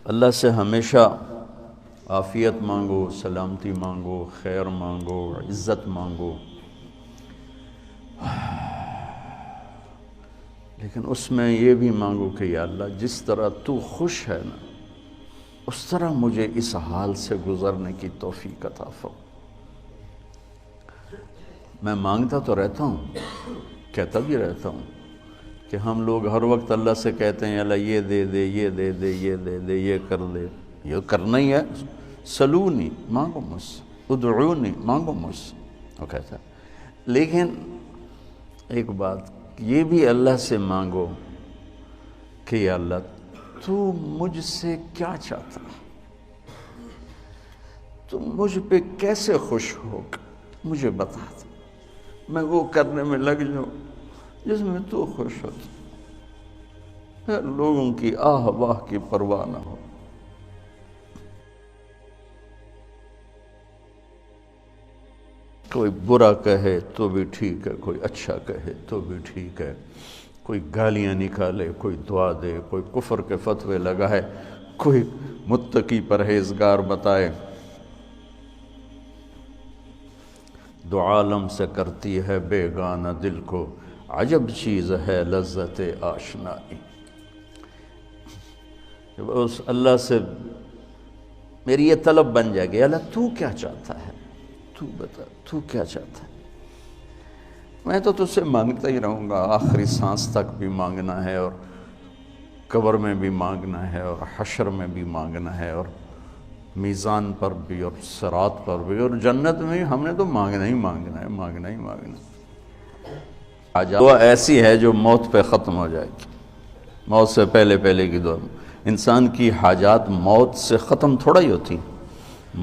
اللہ سے ہمیشہ عافیت مانگو، سلامتی مانگو، خیر مانگو، عزت مانگو، لیکن اس میں یہ بھی مانگو کہ یا اللہ جس طرح تو خوش ہے نا اس طرح مجھے اس حال سے گزرنے کی توفیق عطا فرما۔ میں مانگتا تو رہتا ہوں، کہتا بھی رہتا ہوں کہ ہم لوگ ہر وقت اللہ سے کہتے ہیں اللہ یہ دے دے، یہ دے دے، یہ دے دے، یہ کر دے، یہ کرنا ہی ہے، سلونی مانگو مجھ سے، ادعونی مانگو مجھ سے، وہ کہتا ہے۔ لیکن ایک بات یہ بھی اللہ سے مانگو کہ یا اللہ تو مجھ سے کیا چاہتا ہے، تو مجھ پہ کیسے خوش ہوگا مجھے بتا دے، میں وہ کرنے میں لگ جاؤں جس میں تو خوش ہوتا، پھر لوگوں کی آہ واہ کی پرواہ نہ ہو۔ کوئی برا کہے تو بھی ٹھیک ہے، کوئی اچھا کہے تو بھی ٹھیک ہے، کوئی گالیاں نکالے، کوئی دعا دے، کوئی کفر کے فتوے لگائے، کوئی متقی پرہیزگار بتائے، دو عالم سے کرتی ہے بیگانہ دل کو، عجب چیز ہے لذت آشنائی۔ جب اس اللہ سے میری یہ طلب بن جائے گی، اللہ تو کیا چاہتا ہے، تو بتا تو کیا چاہتا ہے، میں تو تجھ سے مانگتا ہی رہوں گا، آخری سانس تک بھی مانگنا ہے، اور قبر میں بھی مانگنا ہے، اور حشر میں بھی مانگنا ہے، اور میزان پر بھی، اور صراط پر بھی، اور جنت میں بھی ہم نے تو مانگنا ہی مانگنا ہے، مانگنا ہی مانگنا ہے۔ دعا ایسی ہے جو موت پہ ختم ہو جائے گی، موت سے پہلے پہلے کی دعا۔ انسان کی حاجات موت سے ختم تھوڑا ہی ہوتی،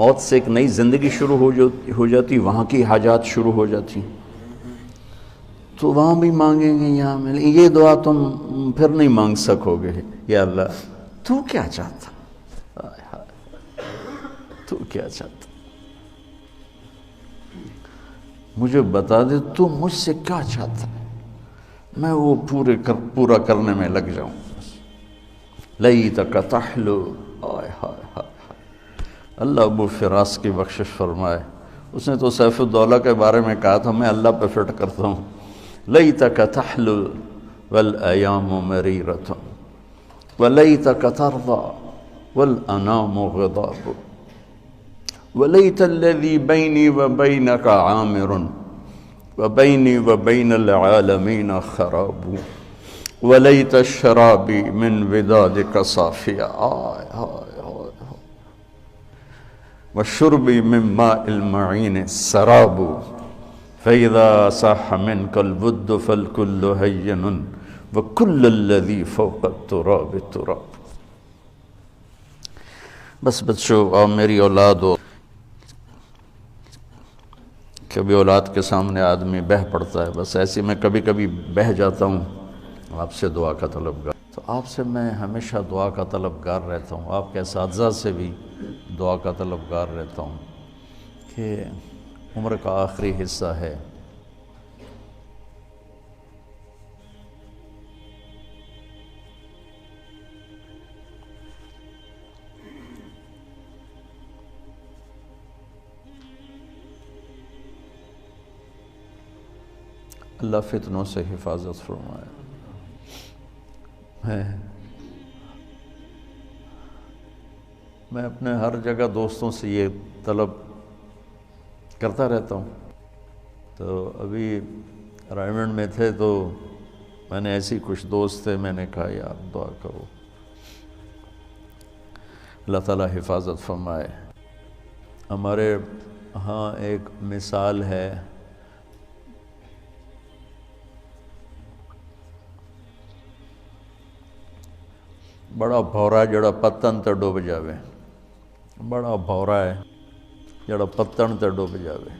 موت سے ایک نئی زندگی شروع ہو جاتی، وہاں کی حاجات شروع ہو جاتی، تو وہاں بھی مانگیں گے یہاں میں، یہ دعا تم پھر نہیں مانگ سکو گے، یا اللہ تو کیا چاہتا، تو کیا چاہتا، مجھے بتا دے تو مجھ سے کیا چاہتا ہے، میں وہ پورا کرنے میں لگ جاؤں۔ لیتک تحلو، آئے ہائے ہائے، اللہ ابو فراس کی بخشش فرمائے، اس نے تو سیف الدولہ کے بارے میں کہا تھا، میں اللہ پہ فٹ کرتا ہوں، لیتک تحلو والایام مریرۃ ولیتک ترضى والانام غضاب ولیت الذی بینی وبینک عامر وبینی وبین العالمین خراب ولیت الشرابی من ودادک صافیہ، آئے آئے آئے، وشربی من ماء المعین سراب فإذا صح منك الود فالكل هين وكل الذي فوق التراب تراب۔ بس بچوں، اور میری اولاد ہو، کبھی اولاد کے سامنے آدمی بہہ پڑتا ہے، بس ایسے میں کبھی کبھی بہہ جاتا ہوں، آپ سے دعا کا طلبگار، تو آپ سے میں ہمیشہ دعا کا طلبگار رہتا ہوں، آپ کے اساتذہ سے بھی دعا کا طلبگار رہتا ہوں کہ عمر کا آخری حصہ ہے، اللہ فتنوں سے حفاظت فرمائے۔ میں اپنے ہر جگہ دوستوں سے یہ طلب کرتا رہتا ہوں، تو ابھی رائمنڈ میں تھے تو میں نے ایسی کچھ دوست تھے، میں نے کہا یار دعا کرو، اللہ تعالیٰ حفاظت فرمائے۔ ہمارے ہاں ایک مثال ہے، بڑا بھورا جڑا پتن تے ڈوب جاوے، بڑا بھورا ہے جڑا پتن تے ڈوب جاوے۔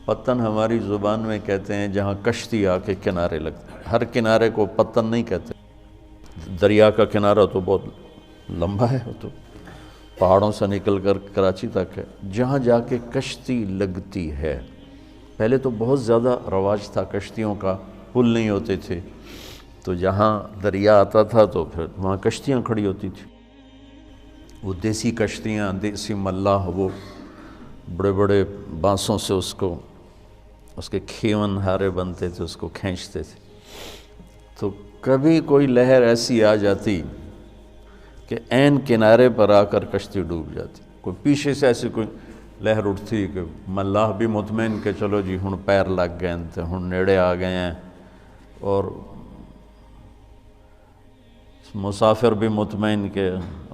پتن ہماری زبان میں کہتے ہیں جہاں کشتی آ کے کنارے لگتے ہیں، ہر کنارے کو پتن نہیں کہتے، دریا کا کنارہ تو بہت لمبا ہے، وہ تو پہاڑوں سے نکل کر کراچی تک ہے، جہاں جا کے کشتی لگتی ہے۔ پہلے تو بہت زیادہ رواج تھا کشتیوں کا، پل نہیں ہوتے تھے، تو جہاں دریا آتا تھا تو پھر وہاں کشتیاں کھڑی ہوتی تھی۔ وہ دیسی کشتیاں، دیسی ملاح، وہ بڑے بڑے بانسوں سے اس کے کھیون ہارے بنتے تھے، اس کو کھینچتے تھے. تو کبھی کوئی لہر ایسی آ جاتی کہ عین کنارے پر آ کر کشتی ڈوب جاتی. کوئی پیچھے سے ایسی کوئی لہر اٹھتی کہ ملاح بھی مطمئن کہ چلو جی ہن پیر لگ گئے ہیں، ہن نیڑے آ گئے ہیں، اور مسافر بھی مطمئن کہ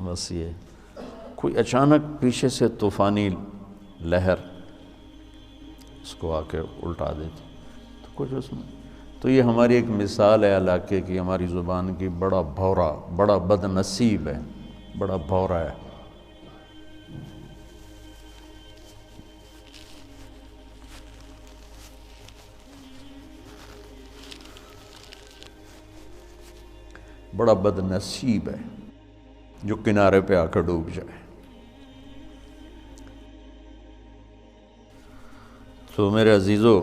بس یہ کوئی اچانک پیچھے سے طوفانی لہر اس کو آ کے الٹا دیتی. تو کچھ اس میں تو یہ ہماری ایک مثال ہے علاقے کی، ہماری زبان کی. بڑا بھورا، بڑا بد نصیب ہے، بڑا بھورا ہے. بڑا بد نصیب ہے جو کنارے پہ آ کر ڈوب جائے. تو میرے عزیزو،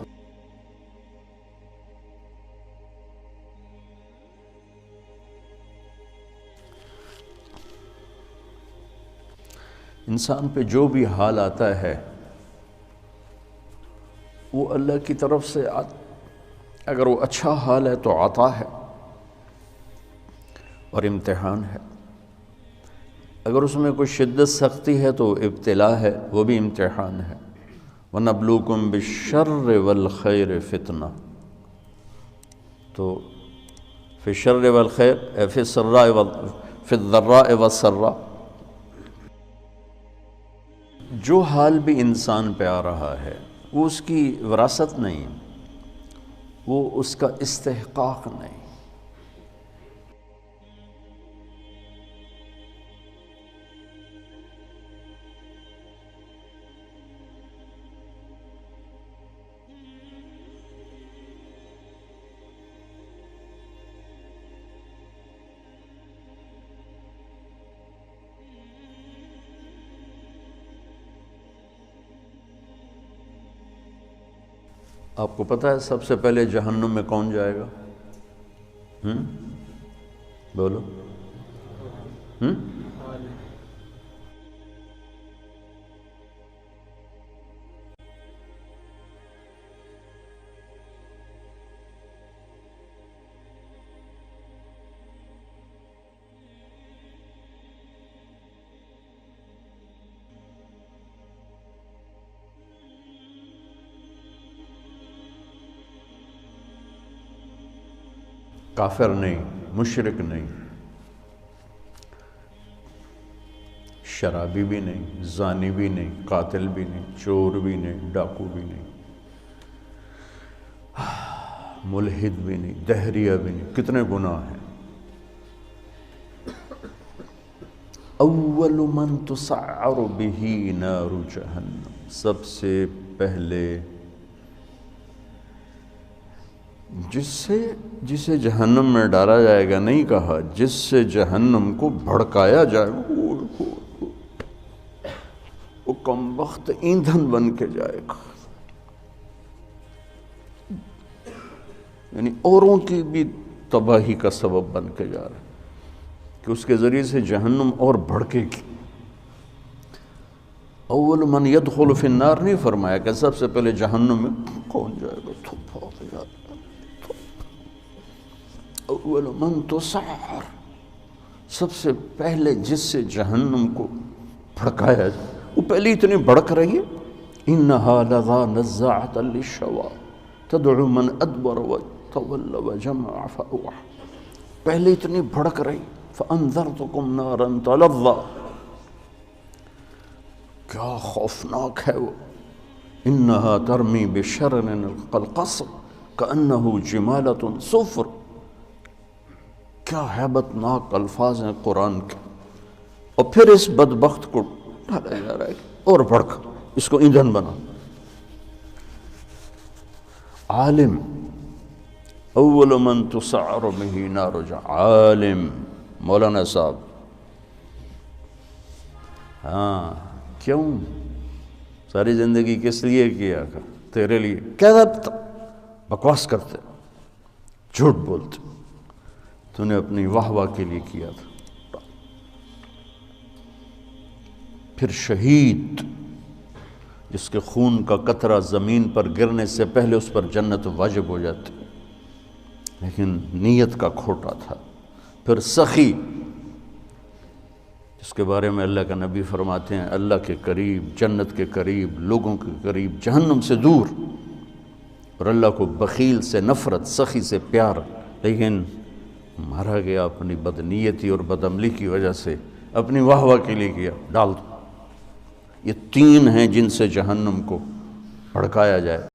انسان پہ جو بھی حال آتا ہے وہ اللہ کی طرف سے اگر وہ اچھا حال ہے تو عطا ہے اور امتحان ہے. اگر اس میں کوئی شدت سختی ہے تو ابتلا ہے، وہ بھی امتحان ہے. وَنَبْلُوكُمْ بِالشَّرِّ وَالْخَيْرِ فِتْنَةً. تو فی الشر والخیر، فی الضراء والسراء، جو حال بھی انسان پہ آ رہا ہے وہ اس کی وراثت نہیں، وہ اس کا استحقاق نہیں. آپ کو پتہ ہے سب سے پہلے جہنم میں کون جائے گا؟ بولو. کافر نہیں، مشرک نہیں، شرابی بھی نہیں، زانی بھی نہیں، قاتل بھی نہیں، چور بھی نہیں، ڈاکو بھی نہیں، ملحد بھی نہیں، دہریہ بھی نہیں. کتنے گناہ ہیں. اول من تسعر به نار جہنم، سب سے پہلے جسے جہنم میں ڈالا جائے گا، نہیں کہا جس سے جہنم کو بھڑکایا جائے گا، وہ کم وقت ایندھن بن کے جائے گا. یعنی اوروں کی بھی تباہی کا سبب بن کے جا رہا ہے کہ اس کے ذریعے سے جہنم اور بھڑکے گی. اول من يدخل فی النار نہیں فرمایا کہ سب سے پہلے جہنم میں کون جائے گا. اول من تسعر، سب سے پہلے جس سے جہنم کو بھڑکایا جائے، وہ پہلے اتنی بھڑک رہی ہے. انها لظى نزاعة للشوى تدعو من ادبر وتولى وجمع فاوعى. پہلے اتنی بھڑک رہی. فانذرتكم نارا تلظى، کیا خوفناک ہے وہ. انها ترمی بشرر كالقصر كأنه جمالة صفر. کیا ہیبت ناک الفاظ ہیں قرآن کے. اور پھر اس بدبخت کو ڈالا جا رہا ہے اور بھڑک، اس کو ایندھن بنا. عالم، اول من تسعر به نار جہنم، عالم مولانا صاحب. ہاں، کیوں ساری زندگی کس لیے کیا تھا؟ تیرے لیے. کیا بکواس کرتے، جھوٹ بولتے. تو نے اپنی واہ واہ کے لیے کیا تھا. پھر شہید جس کے خون کا قطرہ زمین پر گرنے سے پہلے اس پر جنت واجب ہو جاتی، لیکن نیت کا کھوٹا تھا۔ پھر سخی جس کے بارے میں اللہ کا نبی فرماتے ہیں اللہ کے قریب، جنت کے قریب، لوگوں کے قریب، جہنم سے دور، اور اللہ کو بخیل سے نفرت، سخی سے پیار، لیکن مارا گیا اپنی بدنیتی اور بدعملی کی وجہ سے، اپنی واہ واہ کے لیے کیا، ڈال دو۔ یہ تین ہیں جن سے جہنم کو بھڑکایا جائے۔